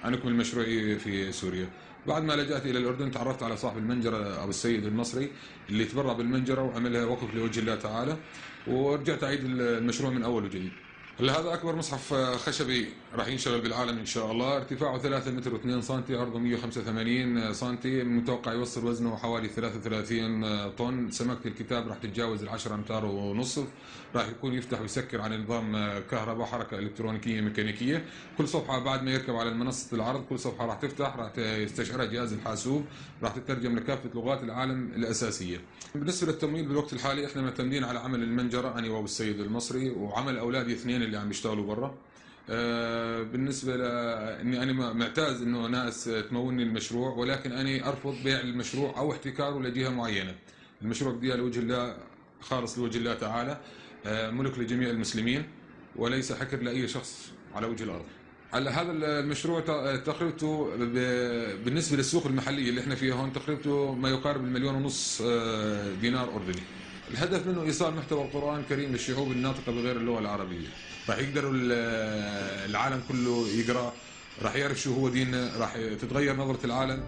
عن أكمل مشروعي في سوريا. بعد ما لجأت إلى الأردن تعرفت على صاحب المنجرة أبو السيد المصري اللي تبرع بالمنجرة وعملها وقف لوجه الله تعالى، ورجعت أعيد المشروع من أول وجديد. هلا هذا أكبر مصحف خشبي راح ينشغل بالعالم إن شاء الله. ارتفاعه 3 متر و2 سنتي، عرضه 185 سنتي، متوقع يوصل وزنه حوالي 33 طن. سمكة الكتاب راح تتجاوز ال10 أمتار ونصف. راح يكون يفتح ويسكر على نظام كهرباء، حركة إلكترونيكية ميكانيكية. كل صفحة بعد ما يركب على منصة العرض، كل صفحة راح تفتح، راح يستشعرها جهاز الحاسوب، راح تترجم لكافة لغات العالم الأساسية. بالنسبة للتمويل بالوقت الحالي احنا معتمدين على عمل المنجرة أنا وأبو السيد المصري، وعمل أولادي اثنين اللي عم بيشتغلوا برا. بالنسبة لأني أنا معتاز إنه ناس تمولني المشروع، ولكن أنا أرفض بيع المشروع أو احتكاره لجهة معينة. المشروع بدي لوجه الله، خالص لوجه الله تعالى، ملك لجميع المسلمين، وليس حكر لأي شخص على وجه الأرض. على هذا المشروع تكلفته بالنسبة للسوق المحلية اللي احنا فيها هون تكلفته ما يقارب 1.5 مليون دينار أردني. الهدف منه إيصال محتوى القرآن الكريم للشعوب الناطقة بغير اللغة العربية. راح يقدروا العالم كله يقرأ، راح يعرف شو هو ديننا، راح تتغير نظرة العالم.